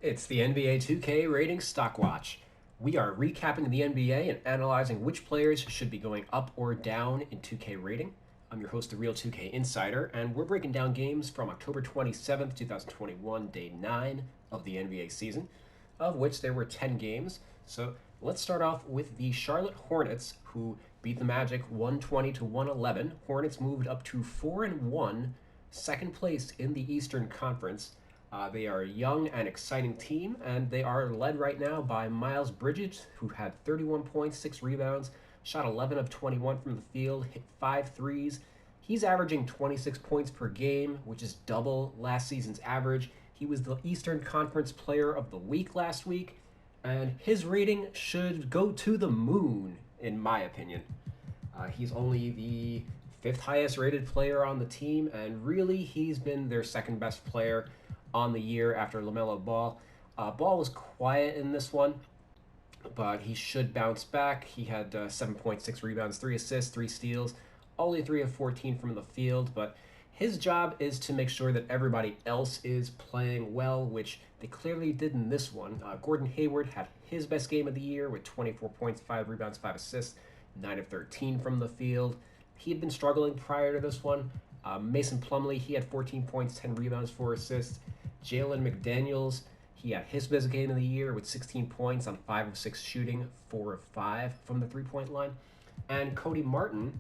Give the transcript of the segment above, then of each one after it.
It's the NBA 2K Rating Stock Watch. We are recapping the NBA and analyzing which players should be going up or down in 2K rating. I'm your host, the Real 2K Insider, and we're breaking down games from October 27th, 2021, day 9 of the NBA season, of which there were 10 games. So let's start off with the Charlotte Hornets, who beat the Magic 120 to 111. Hornets moved up to 4-1, second place in the Eastern Conference. They are a young and exciting team, and they are led right now by Miles Bridges, who had 31 points, 6 rebounds, shot 11 of 21 from the field, hit 5 threes. He's averaging 26 points per game, which is double last season's average. He was the Eastern Conference Player of the Week last week, and his rating should go to the moon, in my opinion. He's only the fifth highest rated player on the team, and really he's been their second best player on the year after LaMelo Ball. Ball was quiet in this one, but he should bounce back. He had 7.6 rebounds, 3 assists, 3 steals, only 3 of 14 from the field, but his job is to make sure that everybody else is playing well, which they clearly did in this one. Gordon Hayward had his best game of the year with 24 points, 5 rebounds, 5 assists, 9 of 13 from the field. He had been struggling prior to this one. Mason Plumlee, he had 14 points, 10 rebounds, 4 assists. Jalen McDaniels, he had his best game of the year with 16 points on 5 of 6 shooting, 4 of 5 from the three-point line. And Cody Martin,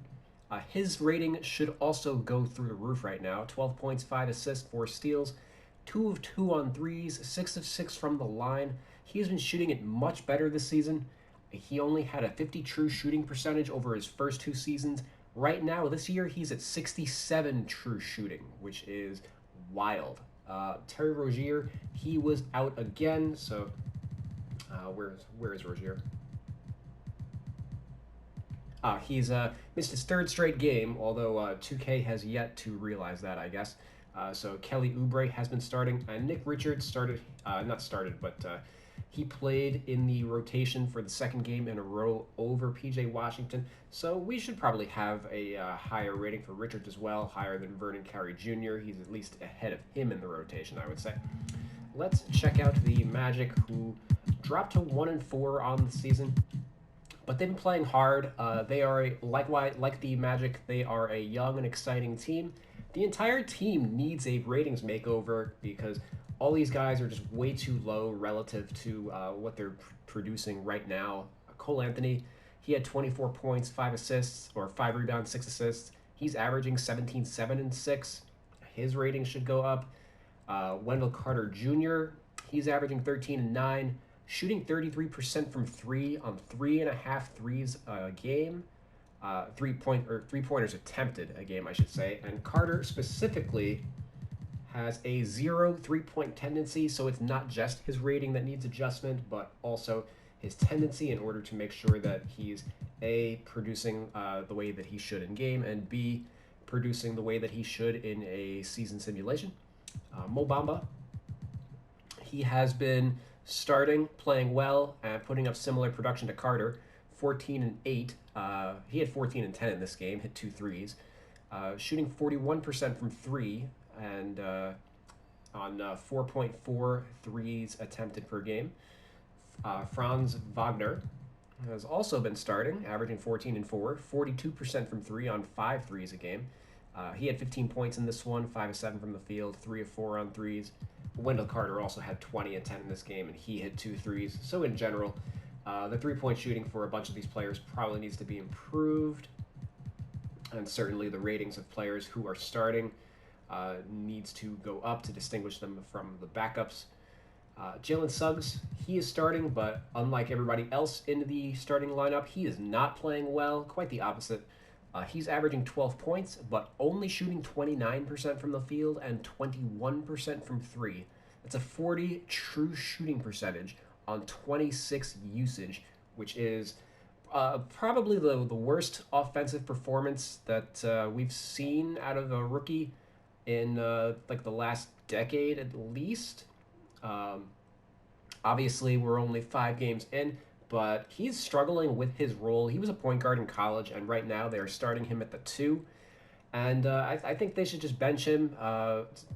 his rating should also go through the roof right now. 12 points, 5 assists, 4 steals, 2 of 2 on threes, 6 of 6 from the line. He has been shooting it much better this season. He only had a 50 true shooting percentage over his first 2 seasons. Right now, this year, he's at 67 true shooting, which is wild. Terry Rozier, he was out again, so where is Rozier? He's missed his third straight game, although 2K has yet to realize that, I guess. So Kelly Oubre has been starting, and Nick Richards he played in the rotation for the second game in a row over PJ Washington. So we should probably have a higher rating for Richards as well, higher than Vernon Carey Jr. He's at least ahead of him in the rotation, I would say. Let's check out the Magic, who dropped to 1-4 on the season, but they've been playing hard. They are like the Magic, they are a young and exciting team. The entire team needs a ratings makeover because all these guys are just way too low relative to what they're producing right now. Cole Anthony, he had 24 points, 5 assists, or 5 rebounds, 6 assists. He's averaging 17, 7, and 6. His rating should go up. Wendell Carter Jr., he's averaging 13 and 9, shooting 33% from 3 on 3.5 threes a game. 3-pointers attempted a game, I should say. And Carter specifically has a 0 3-point tendency, so it's not just his rating that needs adjustment, but also his tendency in order to make sure that he's A, producing the way that he should in game, and B, producing the way that he should in a season simulation. Mo Bamba, he has been starting, playing well, and putting up similar production to Carter, 14 and 8. He had 14 and 10 in this game, hit 2 threes, shooting 41% from 3, and on 4.4 threes attempted per game. Franz Wagner has also been starting, averaging 14 and 4, 42% from 3 on 5 threes a game. He had 15 points in this one, 5 of 7 from the field, 3 of 4 on threes. Wendell Carter also had 20 and 10 in this game, and he hit 2 threes. So in general, the 3-point shooting for a bunch of these players probably needs to be improved, and certainly the ratings of players who are starting needs to go up to distinguish them from the backups. Jalen Suggs, he is starting, but unlike everybody else in the starting lineup, he is not playing well. Quite the opposite. He's averaging 12 points, but only shooting 29% from the field and 21% from 3. That's a 40 true shooting percentage on 26 usage, which is probably the worst offensive performance that we've seen out of a rookie in like the last decade at least. Obviously, we're only 5 games in, but he's struggling with his role. He was a point guard in college, and right now they're starting him at the 2. And I think they should just bench him.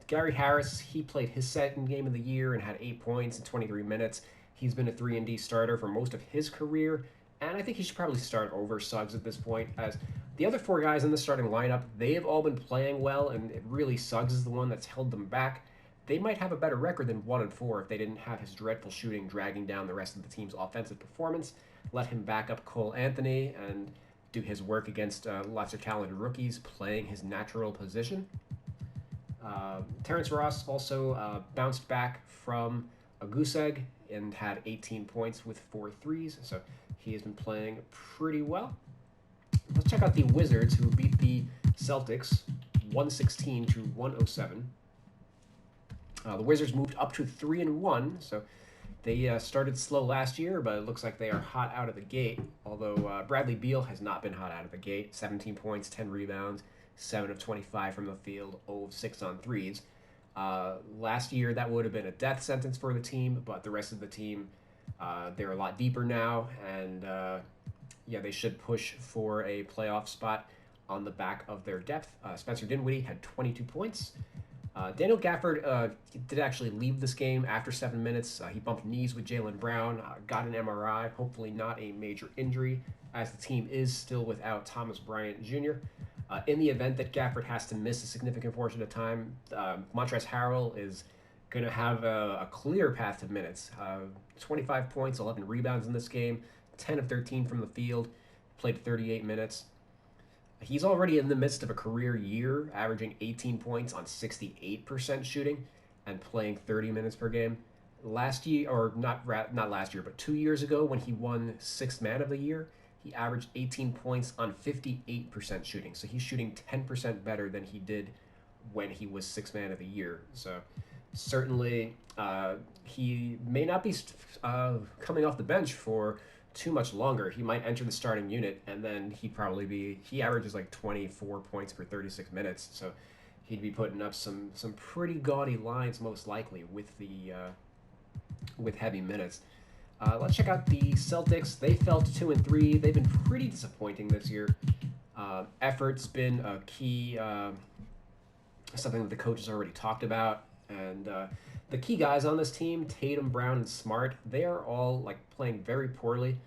Gary Harris, he played his second game of the year and had 8 points in 23 minutes. He's been a 3-and-D starter for most of his career, and I think he should probably start over Suggs at this point, as the other four guys in the starting lineup, they have all been playing well, and it really Suggs is the one that's held them back. They might have a better record than 1-4 if they didn't have his dreadful shooting dragging down the rest of the team's offensive performance. Let him back up Cole Anthony and do his work against lesser talented rookies playing his natural position. Terrence Ross also bounced back from a goose egg and had 18 points with 4 threes, so he has been playing pretty well. Let's check out the Wizards, who beat the Celtics 116 to 107. The Wizards moved up to 3-1, so they started slow last year, but it looks like they are hot out of the gate. Although Bradley Beal has not been hot out of the gate. 17 points, 10 rebounds, 7 of 25 from the field, 0 of 6 on threes. Last year, that would have been a death sentence for the team, but the rest of the team, they're a lot deeper now, and yeah, they should push for a playoff spot on the back of their depth. Spencer Dinwiddie had 22 points. Daniel Gafford did actually leave this game after 7 minutes. He bumped knees with Jaylen Brown, got an MRI, hopefully not a major injury, as the team is still without Thomas Bryant Jr. In the event that Gafford has to miss a significant portion of time, Montrezl Harrell is going to have a clear path to minutes. 25 points, 11 rebounds in this game, 10 of 13 from the field, played 38 minutes. He's already in the midst of a career year, averaging 18 points on 68% shooting and playing 30 minutes per game. Last year, or not last year, but 2 years ago when he won Sixth Man of the Year, he averaged 18 points on 58% shooting. So he's shooting 10% better than he did when he was Sixth Man of the Year. So certainly he may not be coming off the bench for too much longer. He might enter the starting unit, and then he averages like 24 points per 36 minutes, so he'd be putting up some pretty gaudy lines most likely with heavy minutes. Let's check out the Celtics. They fell to 2-3. They've been pretty disappointing this year. Effort's been a key, something that the coaches already talked about, and the key guys on this team, Tatum, Brown, and Smart, they are all like playing very poorly.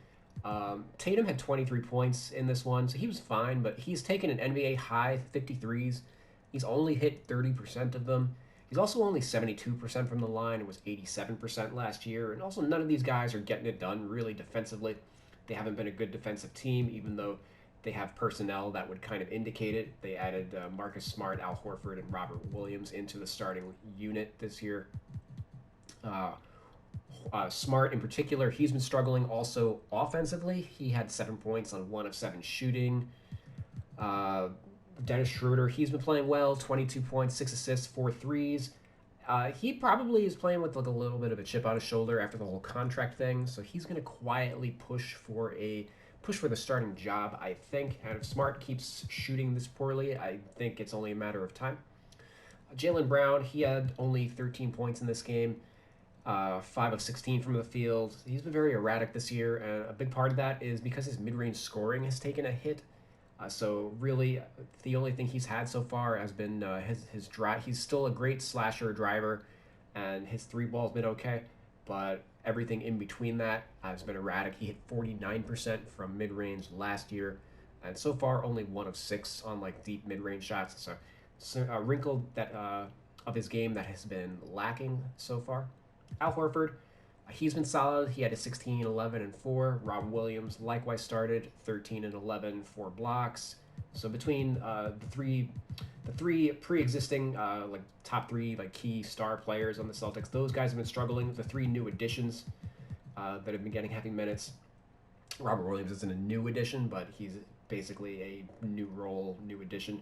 Tatum had 23 points in this one, so he was fine, but he's taken an NBA high 53s. He's only hit 30% of them. He's also only 72% from the line. It was 87% last year, and also none of these guys are getting it done really defensively. They haven't been a good defensive team, even though they have personnel that would kind of indicate it. They added Marcus Smart, Al Horford, and Robert Williams into the starting unit this year. Smart in particular, he's been struggling also offensively. He had 7 points on 1 of 7 shooting. Dennis Schroeder, he's been playing well, 22 points, 6 assists, 4 threes. He probably is playing with like a little bit of a chip on his shoulder after the whole contract thing, so he's going to quietly push for the starting job, I think. And if Smart keeps shooting this poorly, I think it's only a matter of time. Jaylen Brown, he had only 13 points in this game, 5 of 16 from the field. He's been very erratic this year, and a big part of that is because his mid-range scoring has taken a hit. So really, the only thing he's had so far has been his drive. He's still a great slasher driver, and his three ball's been okay, but everything in between that has been erratic. He hit 49% from mid-range last year, and so far only 1 of 6 on like deep mid-range shots. So a wrinkle that of his game that has been lacking so far. Al Horford, he's been solid. He had a 16, 11, and 4. Rob Williams likewise started 13 and 11, 4 blocks. So between the three pre-existing like top 3 like key star players on the Celtics, those guys have been struggling. The 3 new additions that have been getting heavy minutes. Robert Williams isn't a new addition, but he's basically a new role, new addition.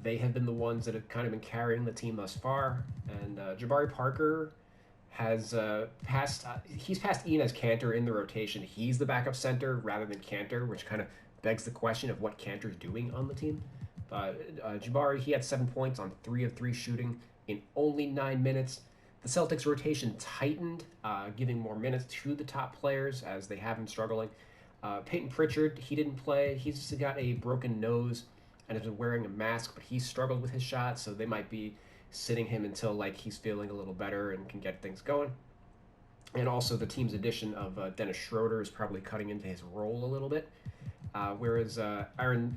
They have been the ones that have kind of been carrying the team thus far, and Jabari Parker has passed Enes Kanter in the rotation. He's the backup center rather than Kanter, which kind of begs the question of what Kanter's doing on the team. Jabari, he had 7 points on 3 of 3 shooting in only 9 minutes. The Celtics rotation tightened, giving more minutes to the top players as they have been struggling. Peyton Pritchard, he didn't play. He's got a broken nose, and has been wearing a mask, but he's struggled with his shot, so they might be sitting him until like he's feeling a little better and can get things going. And also the team's addition of Dennis Schroeder is probably cutting into his role a little bit. Whereas Aaron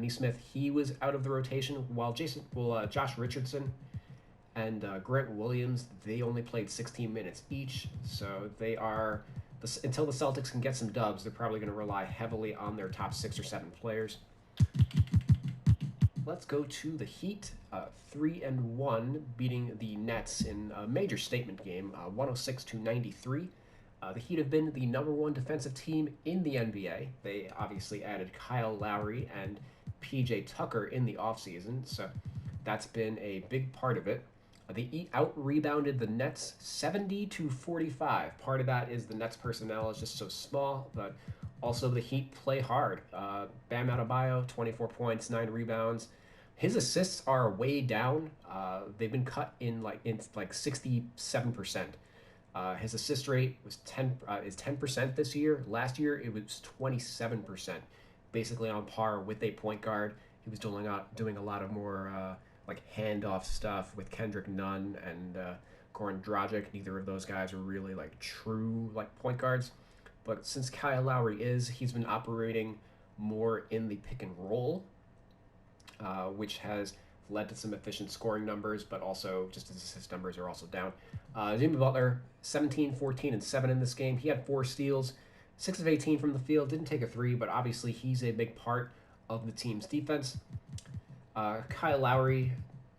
Nesmith, he was out of the rotation, while Josh Richardson and Grant Williams, they only played 16 minutes each. So they are, until the Celtics can get some dubs, they're probably going to rely heavily on their top 6 or 7 players. Let's go to the Heat, 3-1, beating the Nets in a major statement game, 106-93. The Heat have been the #1 defensive team in the NBA. They obviously added Kyle Lowry and PJ Tucker in the offseason, so that's been a big part of it. The Heat out-rebounded the Nets 70-45. Part of that is the Nets personnel is just so small, but also the Heat play hard. Bam Adebayo, 24 points, 9 rebounds. His assists are way down. They've been cut in like 67%. His assist rate was 10% this year. Last year it was 27%, basically on par with a point guard. He was doing a lot of more like handoff stuff with Kendrick Nunn and Goran Dragic. Neither of those guys are really like true like point guards. But since Kyle Lowry he's been operating more in the pick and roll, which has led to some efficient scoring numbers, but also just his assist numbers are also down. Jimmy Butler, 17, 14, and 7 in this game. He had 4 steals, 6 of 18 from the field. Didn't take a 3, but obviously he's a big part of the team's defense. Kyle Lowry,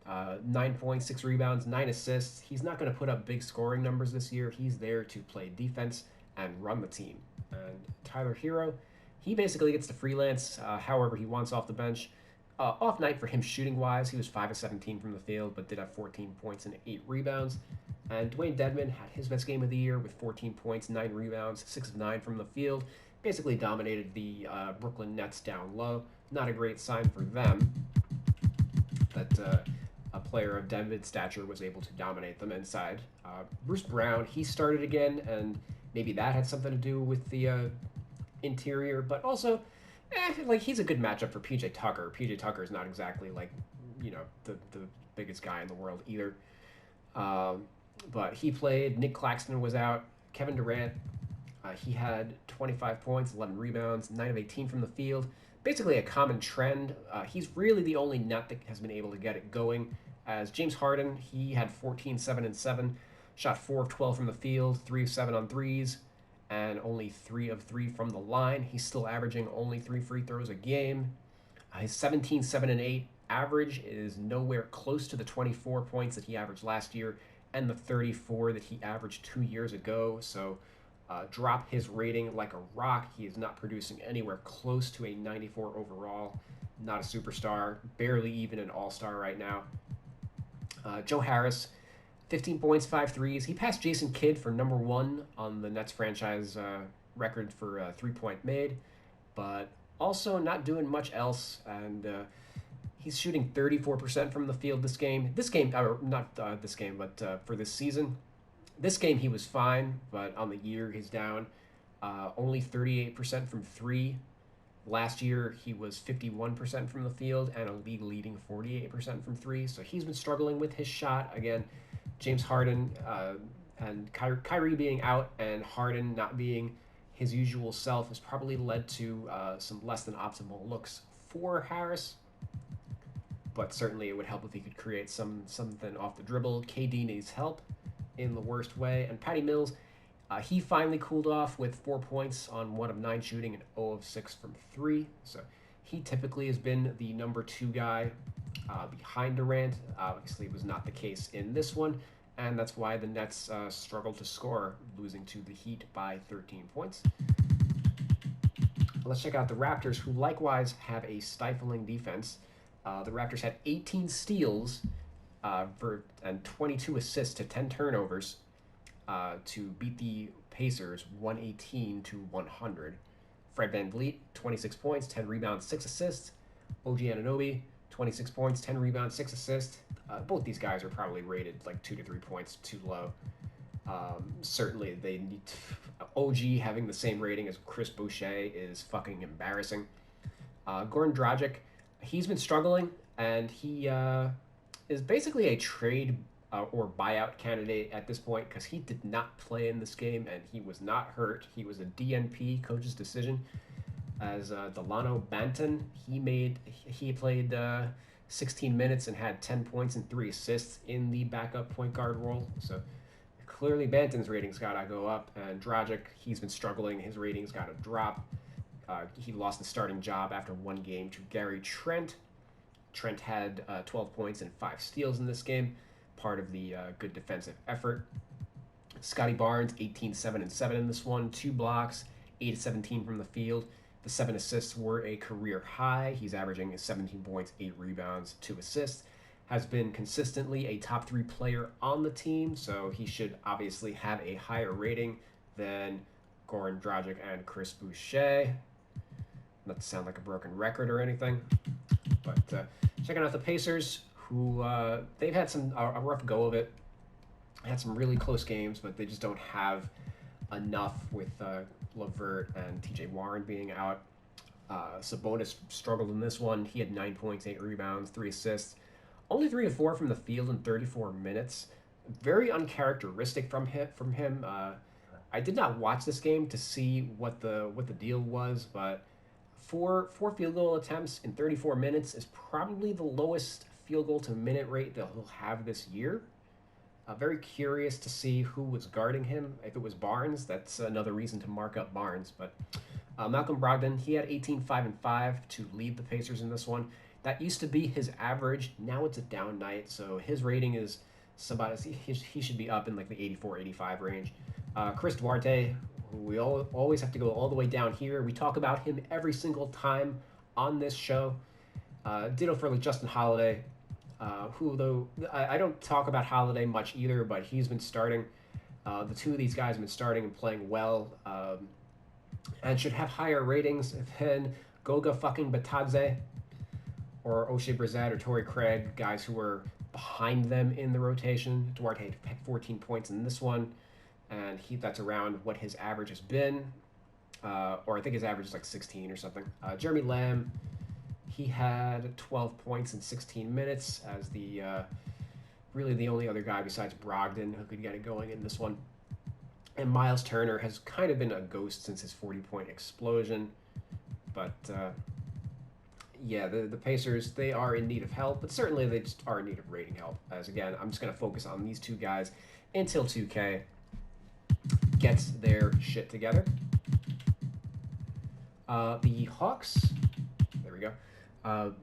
9 points, 6 rebounds, 9 assists. He's not going to put up big scoring numbers this year. He's there to play defense and run the team. And Tyler Hero, he basically gets to freelance however he wants off the bench. Off night for him shooting-wise. He was 5 of 17 from the field, but did have 14 points and 8 rebounds. And Dwayne Dedmon had his best game of the year with 14 points, 9 rebounds, 6 of 9 from the field. Basically dominated the Brooklyn Nets down low. Not a great sign for them that a player of Dedmon's stature was able to dominate them inside. Bruce Brown, he started again, and maybe that had something to do with the interior, but also like he's a good matchup for PJ Tucker. PJ Tucker is not exactly like, the biggest guy in the world either. But he played. Nick Claxton was out. Kevin Durant, he had 25 points, 11 rebounds, 9 of 18 from the field. Basically a common trend. He's really the only net that has been able to get it going. As James Harden, he had 14, 7, and 7. Shot 4 of 12 from the field, 3 of 7 on threes, and only 3 of 3 from the line. He's still averaging only 3 free throws a game. His 17, 7, and 8 average is nowhere close to the 24 points that he averaged last year and the 34 that he averaged 2 years ago. So drop his rating like a rock. He is not producing anywhere close to a 94 overall. Not a superstar, barely even an all-star right now. Joe Harris, 15 points, 5 threes. He passed Jason Kidd for #1 on the Nets franchise record for three-point made, but also not doing much else. And he's shooting 34% from the field this game. But for this season. This game he was fine, but on the year he's down. Only 38% from 3. Last year he was 51% from the field and a league-leading 48% from 3. So he's been struggling with his shot. Again, James Harden and Kyrie being out and Harden not being his usual self has probably led to some less than optimal looks for Harris. But certainly it would help if he could create something off the dribble. KD needs help in the worst way. And Patty Mills, he finally cooled off with 4 points on 1 of 9 shooting and 0 of 6 from 3. So he typically has been the #2 guy behind Durant. Obviously it was not the case in this one, and that's why the Nets struggled to score, losing to the Heat by 13 points. Let's check out the Raptors, who likewise have a stifling defense. The Raptors had 18 steals and 22 assists to 10 turnovers to beat the Pacers 118-100. Fred VanVleet, 26 points, 10 rebounds, 6 assists. OG Anunoby, 26 points, 10 rebounds, 6 assists. Both these guys are probably rated like 2 to 3 points too low. Certainly they need OG having the same rating as Chris Boucher is fucking embarrassing. Goran Dragic, He's been struggling, and he is basically a trade or buyout candidate at this point because he did not play in this game and he was not hurt. He was a DNP, coach's decision. As Delano Banton, he played 16 minutes and had 10 points and 3 assists in the backup point guard role. So clearly Banton's ratings got to go up, and Dragic, he's been struggling. His ratings got to drop. He lost the starting job after one game to Gary Trent. Trent had 12 points and 5 steals in this game, part of the good defensive effort. Scotty Barnes, 18, 7, and 7 in this one, 2 blocks, 8 of 17 from the field. The 7 assists were a career high. He's averaging 17 points, 8 rebounds, 2 assists. Has been consistently a top 3 player on the team, so he should obviously have a higher rating than Goran Dragic and Chris Boucher. Not to sound like a broken record or anything, but checking out the Pacers, who they've had a rough go of it. Had some really close games, but they just don't have enough with LeVert and TJ Warren being out. Sabonis struggled in this one. He had 9 points, 8 rebounds, 3 assists. Only 3 of 4 from the field in 34 minutes. Very uncharacteristic from him. I did not watch this game to see what the deal was, but 4 field goal attempts in 34 minutes is probably the lowest field goal to minute rate that he'll have this year. Very curious to see who was guarding him. If it was Barnes, that's another reason to mark up Barnes. But Malcolm Brogdon, he had 18, 5, and 5 to lead the Pacers in this one. That used to be his average. Now it's a down night, so his rating is he should be up in like the 84, 85 range. Chris Duarte, who we always have to go all the way down here. We talk about him every single time on this show. Ditto for like Justin Holiday. Who, though, I don't talk about Holiday much either, but he's been starting. The two of these guys have been starting and playing well, and should have higher ratings than Goga fucking Batadze or O'Shea Brissett or Torrey Craig, guys who were behind them in the rotation. Duarte had 14 points in this one, and that's around what his average has been, or I think his average is like 16 or something. Jeremy Lamb, he had 12 points in 16 minutes as really the only other guy besides Brogdon who could get it going in this one. And Miles Turner has kind of been a ghost since his 40-point explosion. But, yeah, the Pacers, they are in need of help, but certainly they just are in need of rating help. As, again, I'm just going to focus on these two guys until 2K gets their shit together. The Hawks, there we go,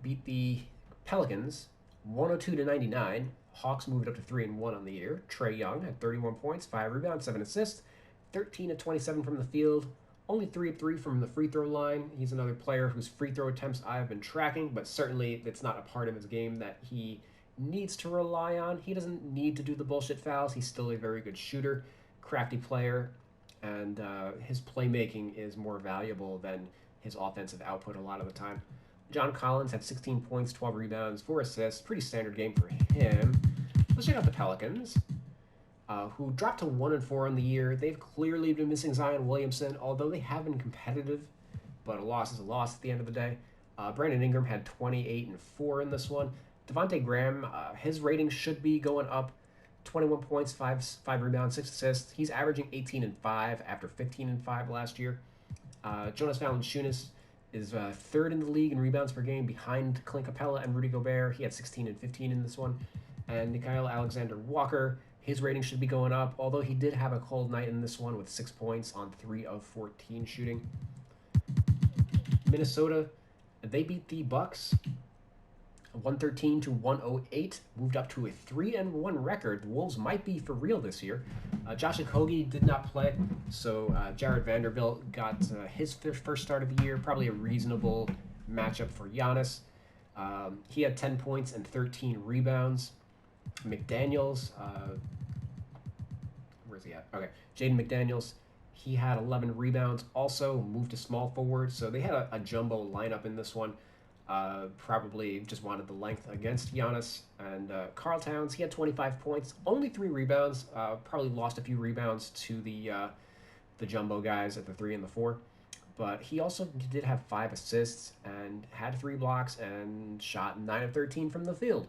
beat the Pelicans 102-99. Hawks moved up to 3-1 on the year. Trey Young had 31 points, 5 rebounds, 7 assists, 13 of 27 from the field, only 3 of 3 from the free throw line. He's another player whose free throw attempts I have been tracking, but certainly it's not a part of his game that he needs to rely on. He doesn't need to do the bullshit fouls. He's still a very good shooter, crafty player, and his playmaking is more valuable than his offensive output a lot of the time. John Collins had 16 points, 12 rebounds, 4 assists. Pretty standard game for him. Let's check out the Pelicans, who dropped to 1-4 on the year. They've clearly been missing Zion Williamson, although they have been competitive, but a loss is a loss at the end of the day. Brandon Ingram had 28 and 4 in this one. Devontae Graham, his rating should be going up. 21 points, 5 rebounds, 6 assists. He's averaging 18 and 5 after 15 and 5 last year. Jonas Valanciunas is third in the league in rebounds per game behind Clint Capella and Rudy Gobert. He had 16 and 15 in this one. And Nickeil Alexander-Walker, his rating should be going up, although he did have a cold night in this one with 6 points on 3 of 14 shooting. Minnesota, they beat the Bucks 113-108, moved up to a 3-1 record. The Wolves might be for real this year. Josh Okogie did not play, so Jared Vanderbilt got his first start of the year. Probably a reasonable matchup for Giannis. He had 10 points and 13 rebounds. McDaniels, where's he at? Okay, Jaden McDaniels, he had 11 rebounds. Also moved to small forward, so they had a jumbo lineup in this one. Probably just wanted the length against Giannis. And Karl Towns, he had 25 points, only 3 rebounds. Probably lost a few rebounds to the jumbo guys at the 3 and the 4. but he also did have 5 assists and had 3 blocks and shot 9 of 13 from the field.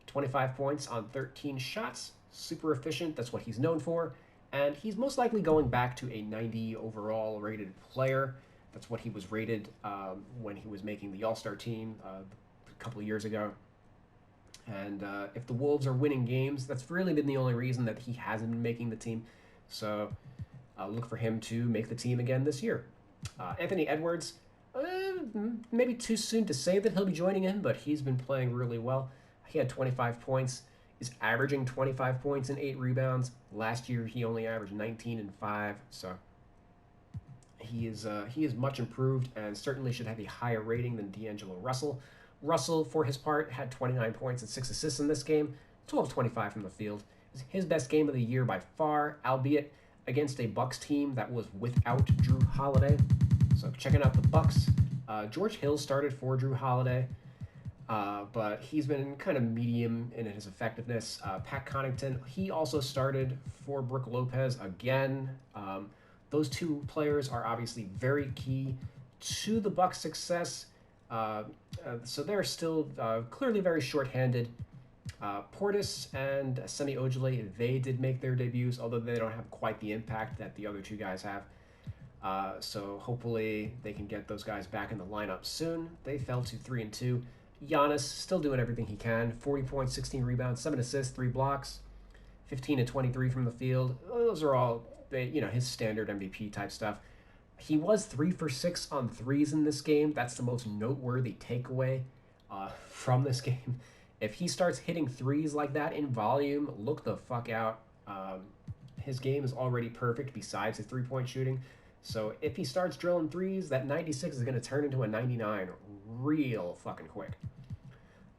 25 points on 13 shots, super efficient, that's what he's known for, and he's most likely going back to a 90 overall rated player. That's what he was rated when he was making the All-Star team a couple of years ago. And if the Wolves are winning games, that's really been the only reason that he hasn't been making the team. So look for him to make the team again this year. Anthony Edwards, maybe too soon to say that he'll be joining in, but he's been playing really well. He had 25 points, is averaging 25 points and 8 rebounds. Last year, he only averaged 19 and 5, so he is much improved and certainly should have a higher rating than D'Angelo Russell. Russell, for his part, had 29 points and 6 assists in this game, 12-25 from the field. It was his best game of the year by far, albeit against a Bucks team that was without Drew Holiday. So checking out the Bucks, George Hill started for Drew Holiday, but he's been kind of medium in his effectiveness. Pat Connaughton, he also started for Brook Lopez again. Those two players are obviously very key to the Bucks' success. So they're still clearly very short-handed. Portis and Semi Ojeleye, they did make their debuts, although they don't have quite the impact that the other two guys have. So hopefully they can get those guys back in the lineup soon. They fell to 3-2. Giannis still doing everything he can. 40 points, 16 rebounds, 7 assists, 3 blocks, 15-23 from the field. Those are all, his standard MVP type stuff. He was 3 for 6 on threes in this game. That's the most noteworthy takeaway from this game. If he starts hitting threes like that in volume, look the fuck out. His game is already perfect besides his three-point shooting. So if he starts drilling threes, that 96 is going to turn into a 99 real fucking quick.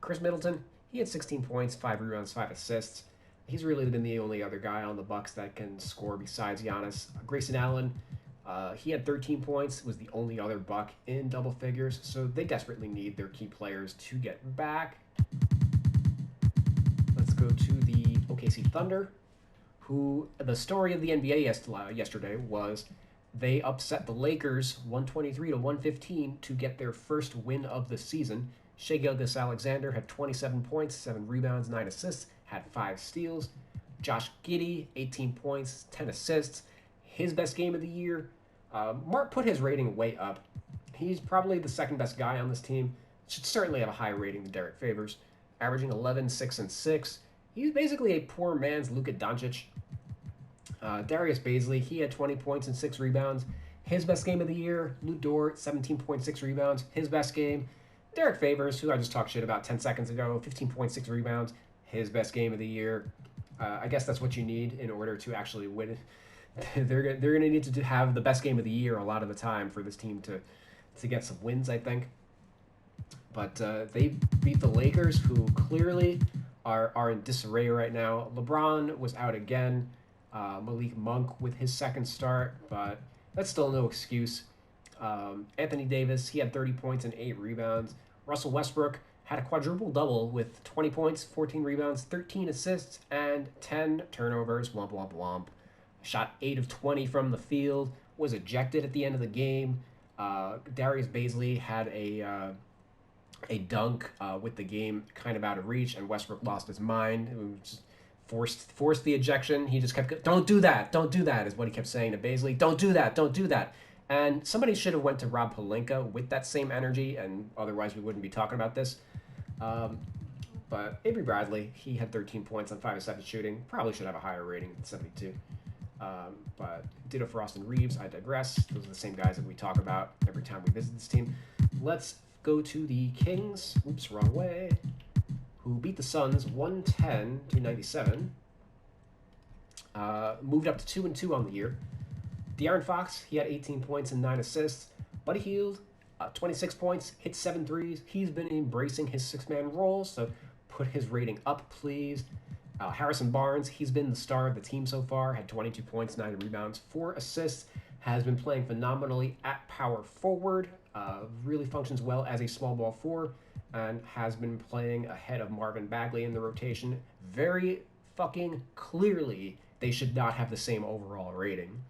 Chris Middleton, he had 16 points, 5 rebounds, 5 assists. He's really been the only other guy on the Bucks that can score besides Giannis. Grayson Allen, he had 13 points, was the only other Buck in double figures, so they desperately need their key players to get back. Let's go to the OKC Thunder, who the story of the NBA yesterday was they upset the Lakers 123-115 to get their first win of the season. Shai Gilgeous-Alexander had 27 points, 7 rebounds, 9 assists, had 5 steals. Josh Giddey, 18 points, 10 assists. His best game of the year. Mark put his rating way up. He's probably the second best guy on this team. Should certainly have a higher rating than Derek Favors. Averaging 11, 6, and 6. He's basically a poor man's Luka Doncic. Darius Baisley, he had 20 points and 6 rebounds. His best game of the year. Lou Dort, 17.6 rebounds. His best game. Derek Favors, who I just talked shit about 10 seconds ago, 15.6 rebounds. His best game of the year. I guess that's what you need in order to actually win it. They're going to need to have the best game of the year a lot of the time for this team to get some wins, I think. But they beat the Lakers, who clearly are in disarray right now. LeBron was out again. Malik Monk with his second start, but that's still no excuse. Anthony Davis, he had 30 points and 8 rebounds. Russell Westbrook had a quadruple-double with 20 points, 14 rebounds, 13 assists, and 10 turnovers. Womp, womp, womp. Shot 8 of 20 from the field, was ejected at the end of the game. Darius Baisley had a dunk with the game kind of out of reach, and Westbrook lost his mind. It was just forced the ejection. He just kept, don't do that, is what he kept saying to Baisley. Don't do that. And somebody should have went to Rob Pelinka with that same energy, and otherwise we wouldn't be talking about this. But Avery Bradley, he had 13 points on 5 of 7 shooting. Probably should have a higher rating than 72. But ditto for Austin Reeves. I digress. Those are the same guys that we talk about every time we visit this team. Let's go to the Kings. Oops, wrong way. Who beat the Suns 110-97. Moved up to 2-2 on the year. De'Aaron Fox, he had 18 points and 9 assists. Buddy Hield, 26 points, hit 7 threes. He's been embracing his 6-man role, so put his rating up, please. Harrison Barnes, he's been the star of the team so far, had 22 points, 9 rebounds, 4 assists, has been playing phenomenally at power forward, really functions well as a small ball 4, and has been playing ahead of Marvin Bagley in the rotation. Very fucking clearly, they should not have the same overall rating.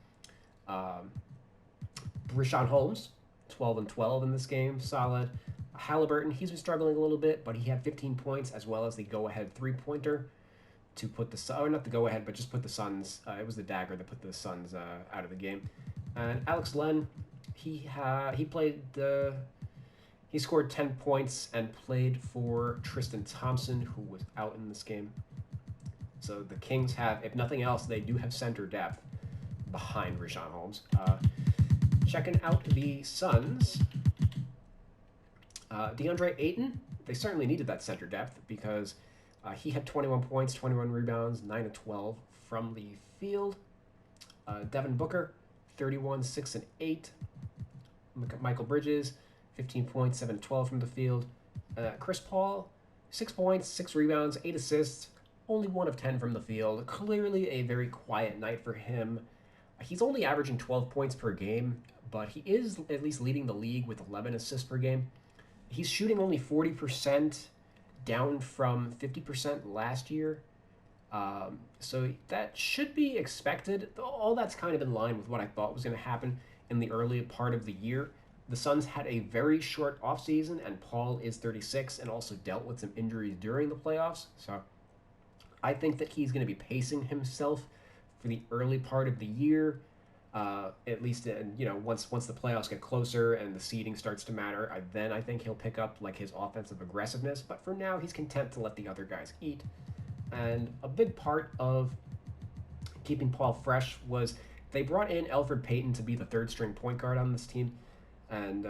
Rashaan Holmes, 12 and 12 in this game, solid. Halliburton, he's been struggling a little bit, but he had 15 points as well as the go-ahead three-pointer to put the or not the go-ahead, but just put the Suns. It was the dagger that put the Suns out of the game. And Alex Len, he played he scored 10 points and played for Tristan Thompson, who was out in this game. So the Kings have, if nothing else, they do have center depth behind Rashaan Holmes. Checking out the Suns, DeAndre Ayton, they certainly needed that center depth because he had 21 points, 21 rebounds, 9 of 12 from the field. Devin Booker, 31, 6 and 8. Michael Bridges, 15 points, 7 12 from the field. Chris Paul, 6 points, 6 rebounds, 8 assists, only 1 of 10 from the field. Clearly a very quiet night for him. He's only averaging 12 points per game, but he is at least leading the league with 11 assists per game. He's shooting only 40%, down from 50% last year. So that should be expected. All that's kind of in line with what I thought was going to happen in the early part of the year. The Suns had a very short offseason, and Paul is 36 and also dealt with some injuries during the playoffs. So I think that he's going to be pacing himself for the early part of the year. At least, once the playoffs get closer and the seeding starts to matter, then I think he'll pick up like his offensive aggressiveness. But for now, he's content to let the other guys eat. And a big part of keeping Paul fresh was they brought in Alfred Payton to be the third string point guard on this team. And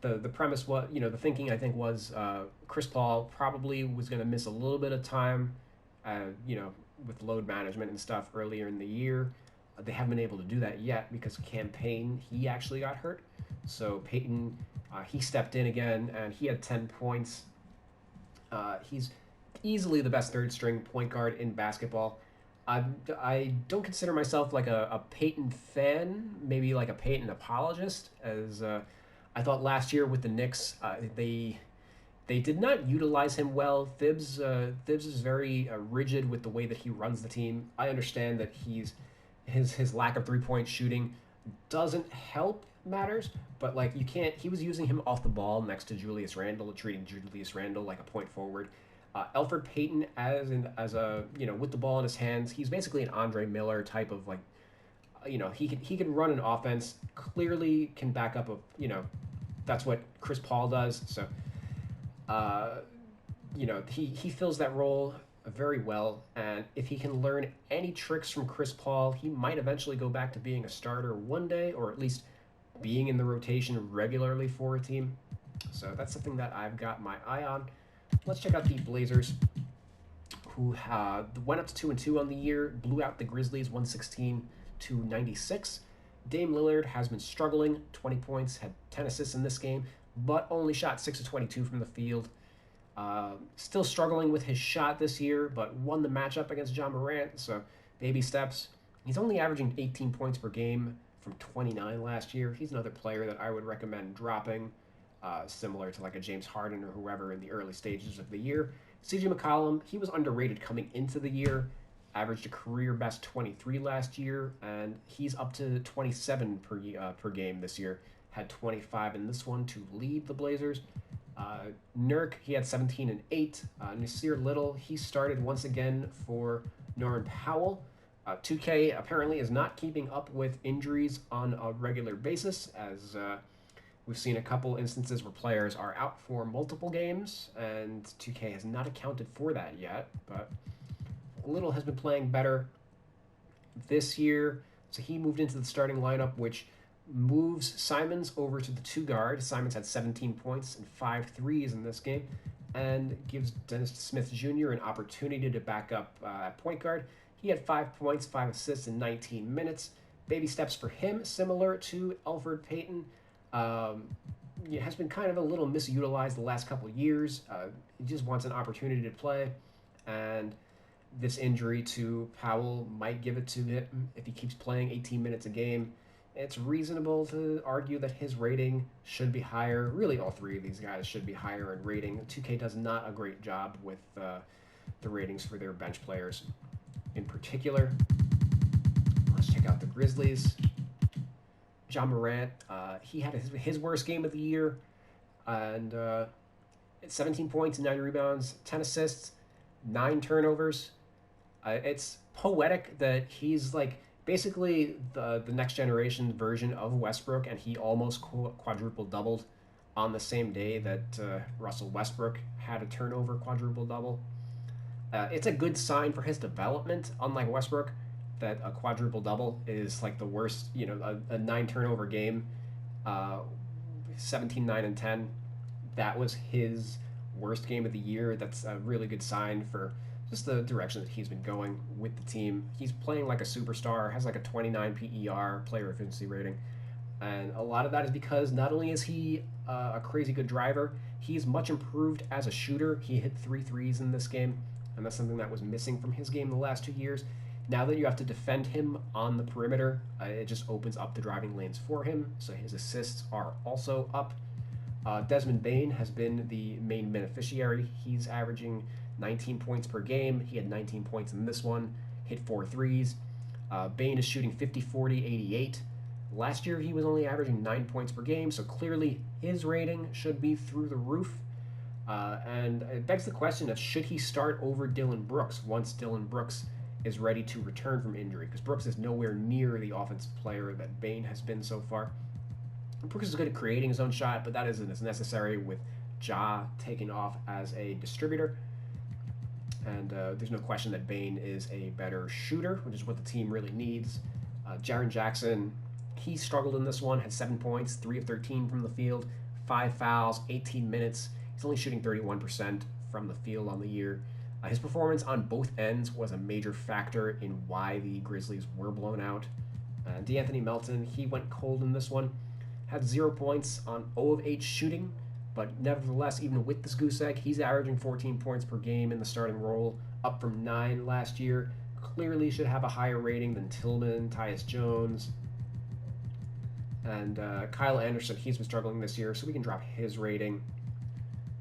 the premise was, the thinking I think was Chris Paul probably was going to miss a little bit of time, with load management and stuff earlier in the year. They haven't been able to do that yet because Campaign, he actually got hurt. So Payton, he stepped in again, and he had 10 points. He's easily the best third string point guard in basketball. I don't consider myself like a Payton fan, maybe like a Payton apologist, as I thought last year with the Knicks, they did not utilize him well. Thibs is very rigid with the way that he runs the team. I understand that his lack of three-point shooting doesn't help matters, but like he was using him off the ball next to Julius Randle, treating Julius Randle like a point forward. Alfred Payton as a with the ball in his hands, he's basically an Andre Miller type of like, he can run an offense, clearly can back up that's what Chris Paul does. So he fills that role very well, and if he can learn any tricks from Chris Paul, he might eventually go back to being a starter one day, or at least being in the rotation regularly for a team. So that's something that I've got my eye on. Let's check out the Blazers, who went up to 2-2 on the year, blew out the Grizzlies 116-96. Dame Lillard has been struggling, 20 points, had 10 assists in this game, but only shot 6 of 22 from the field. Still struggling with his shot this year, but won the matchup against John Morant, so baby steps. He's only averaging 18 points per game from 29 last year. He's another player that I would recommend dropping, similar to like a James Harden or whoever in the early stages of the year. CJ McCollum, he was underrated coming into the year, averaged a career best 23 last year, and he's up to 27 per game this year. Had 25 in this one to lead the Blazers. Nurk, he had 17 and 8. Nasir Little, he started once again for Norman Powell. 2K apparently is not keeping up with injuries on a regular basis, as we've seen a couple instances where players are out for multiple games, and 2K has not accounted for that yet. But Little has been playing better this year, so he moved into the starting lineup, which moves Simons over to the 2 guard. Simons had 17 points and 5 threes in this game, and gives Dennis Smith Jr. an opportunity to back up at point guard. He had 5 points, 5 assists in 19 minutes. Baby steps for him, similar to Alfred Payton. Has been kind of a little misutilized the last couple of years. He just wants an opportunity to play, and this injury to Powell might give it to him if he keeps playing 18 minutes a game. It's reasonable to argue that his rating should be higher. Really, all three of these guys should be higher in rating. 2K does not a great job with the ratings for their bench players in particular. Let's check out the Grizzlies. John Morant, he had his worst game of the year, and 17 points, 9 rebounds, 10 assists, 9 turnovers. It's poetic that he's like basically the next generation version of Westbrook, and he almost quadruple doubled on the same day that Russell Westbrook had a turnover quadruple double. It's a good sign for his development, unlike Westbrook, that a quadruple double is like the worst, a 9 turnover game, 17, 9, and 10. That was his worst game of the year. That's a really good sign for just the direction that he's been going with the team. He's playing like a superstar, has like a 29 PER, player efficiency rating. And a lot of that is because not only is he a crazy good driver, he's much improved as a shooter. He hit 3 threes in this game, and that's something that was missing from his game the last 2 years. Now that you have to defend him on the perimeter, it just opens up the driving lanes for him, so his assists are also up. Desmond Bane has been the main beneficiary. He's averaging 19 points per game. He had 19 points in this one, hit 4 threes. Bane is shooting 50, 40, 88. Last year, he was only averaging 9 points per game, so clearly his rating should be through the roof. And it begs the question of should he start over Dillon Brooks once Dillon Brooks is ready to return from injury, because Brooks is nowhere near the offensive player that Bane has been so far. Brooks is good at creating his own shot, but that isn't as necessary with Ja taking off as a distributor. And there's no question that Bane is a better shooter, which is what the team really needs. Jaron Jackson, he struggled in this one, had 7 points, 3 of 13 from the field, 5 fouls, 18 minutes. He's only shooting 31% from the field on the year. His performance on both ends was a major factor in why the Grizzlies were blown out. D'Anthony Melton, he went cold in this one. Had 0 points on 0 of 8 shooting, but nevertheless, even with this goose egg, he's averaging 14 points per game in the starting role, up from 9 last year. Clearly should have a higher rating than Tillman, Tyus Jones, and Kyle Anderson. He's been struggling this year, so we can drop his rating.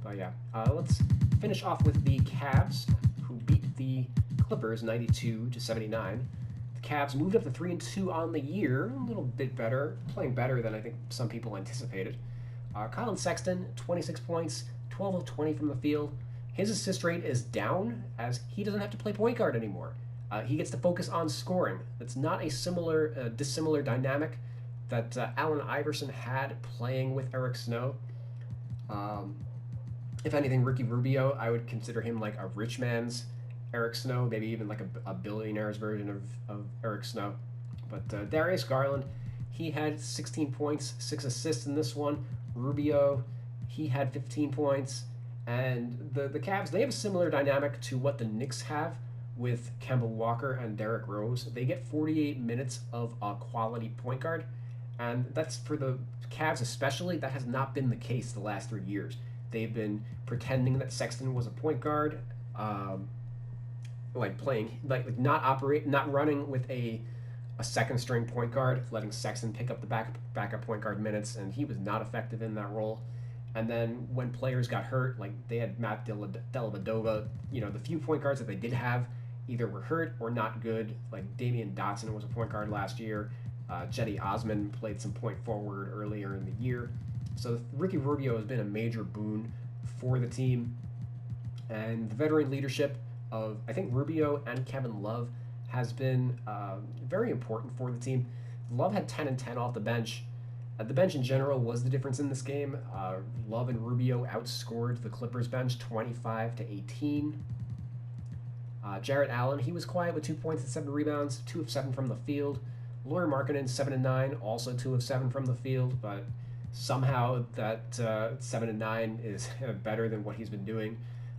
But yeah, let's finish off with the Cavs, who beat the Clippers 92-79. The Cavs moved up to 3-2 on the year, a little bit better, playing better than I think some people anticipated. Colin Sexton, 26 points, 12 of 20 from the field. His assist rate is down as he doesn't have to play point guard anymore. He gets to focus on scoring. That's not a dissimilar dynamic that Allen Iverson had playing with Eric Snow. If anything, Ricky Rubio, I would consider him like a rich man's Eric Snow, maybe even like a billionaire's version of Eric Snow. But Darius Garland, he had 16 points, 6 assists in this one. Rubio, he had 15 points. And the Cavs, they have a similar dynamic to what the Knicks have with Kemba Walker and Derrick Rose. They get 48 minutes of a quality point guard. And that's for the Cavs especially, that has not been the case the last 3 years. They've been pretending that Sexton was a point guard, not running with a second string point guard, letting Sexton pick up the backup point guard minutes, and he was not effective in that role. And then when players got hurt, like they had Matt Dellavedova, the few point guards that they did have either were hurt or not good. Like Damian Dotson was a point guard last year. Jetty Osman played some point forward earlier in the year. So Ricky Rubio has been a major boon for the team. And the veteran leadership of, I think, Rubio and Kevin Love has been very important for the team. Love had 10 and 10 off the bench. The bench in general was the difference in this game. Love and Rubio outscored the Clippers bench 25-18. Jarrett Allen, he was quiet with 2 points and 7 rebounds, 2 of 7 from the field. Lauri Markkanen, 7 and 9, also 2 of 7 from the field, but somehow that 7 and 9 is better than what he's been doing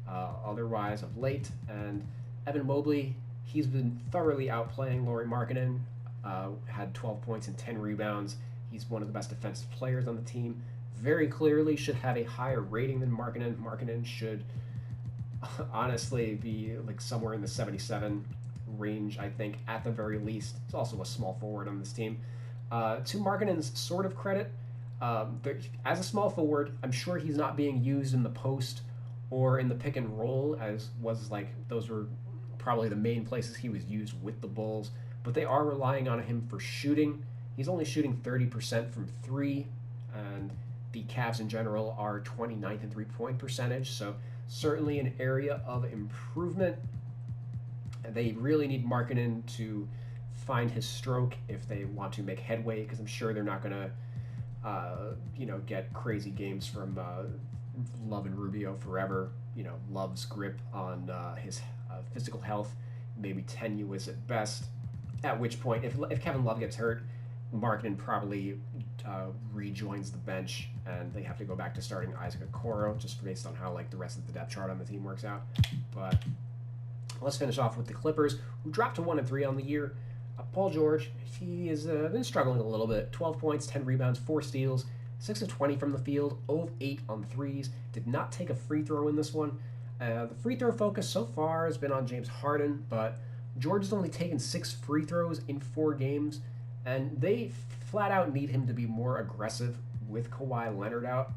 otherwise of late. And Evan Mobley, he's been thoroughly outplaying Lauri Markkanen, had 12 points and 10 rebounds. He's one of the best defensive players on the team. Very clearly should have a higher rating than Markkanen. Markkanen should honestly be like somewhere in the 77 range, I think, at the very least. He's also a small forward on this team. To Markkanen's sort of credit, as a small forward, I'm sure he's not being used in the post or in the pick and roll, as was like those were probably the main places he was used with the Bulls. But they are relying on him for shooting. He's only shooting 30% from three, and the Cavs in general are 29th in three-point percentage, so certainly an area of improvement. They really need Markkanen to find his stroke if they want to make headway, because I'm sure they're not going to, get crazy games from Love and Rubio forever. Love's grip on his physical health may be tenuous at best. At which point, if Kevin Love gets hurt, Markkanen probably rejoins the bench, and they have to go back to starting Isaac Okoro, just based on how the rest of the depth chart on the team works out. But let's finish off with the Clippers, who dropped to 1-3 on the year. Paul George, he has been struggling a little bit. 12 points, 10 rebounds, 4 steals, 6 of 20 from the field, 0 of 8 on threes. Did not take a free throw in this one. The free throw focus so far has been on James Harden, but George has only taken 6 free throws in 4 games, and they flat out need him to be more aggressive with Kawhi Leonard out,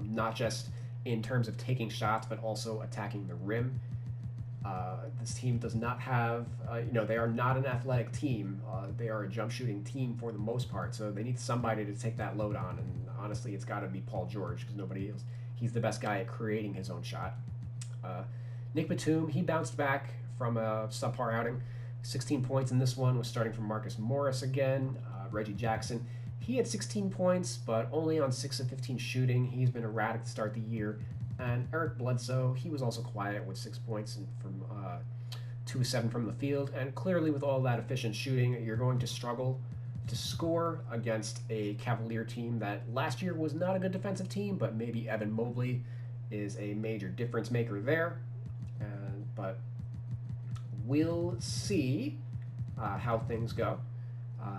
not just in terms of taking shots, but also attacking the rim. This team does not have, they are not an athletic team. They are a jump shooting team for the most part, so they need somebody to take that load on, and honestly, it's got to be Paul George, because nobody else. He's the best guy at creating his own shot. Nick Batum, he bounced back from a subpar outing. 16 points in this one, was starting from Marcus Morris again. Reggie Jackson, he had 16 points, but only on 6 of 15 shooting. He's been erratic to start the year. And Eric Bledsoe, he was also quiet with 6 points from 2 of 7 from the field. And clearly, with all that efficient shooting, you're going to struggle to score against a Cavalier team that last year was not a good defensive team, but maybe Evan Mobley is a major difference maker there. But we'll see how things go.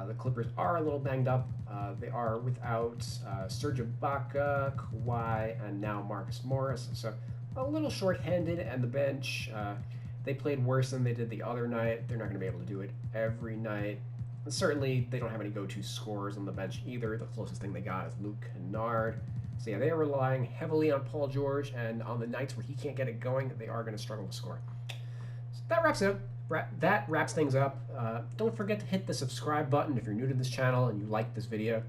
The Clippers are a little banged up. They are without Serge Ibaka, Kawhi, and now Marcus Morris. So a little short-handed, and the bench, they played worse than they did the other night. They're not going to be able to do it every night. And certainly, they don't have any go-to scorers on the bench either. The closest thing they got is Luke Kennard. So yeah, they are relying heavily on Paul George, and on the nights where he can't get it going, they are going to struggle to score. So that wraps things up. Don't forget to hit the subscribe button if you're new to this channel and you like this video.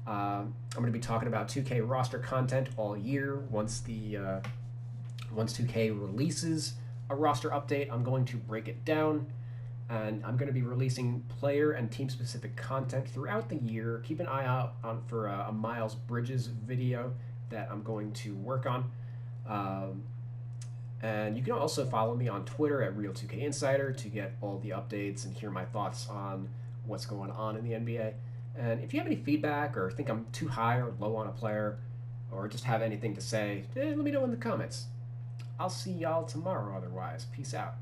I'm going to be talking about 2K roster content all year. Once 2K releases a roster update, I'm going to break it down, and I'm going to be releasing player and team-specific content throughout the year. Keep an eye out for a Miles Bridges video that I'm going to work on. And you can also follow me on Twitter at Real2KInsider to get all the updates and hear my thoughts on what's going on in the NBA. And if you have any feedback or think I'm too high or low on a player, or just have anything to say, let me know in the comments. I'll see y'all tomorrow otherwise. Peace out.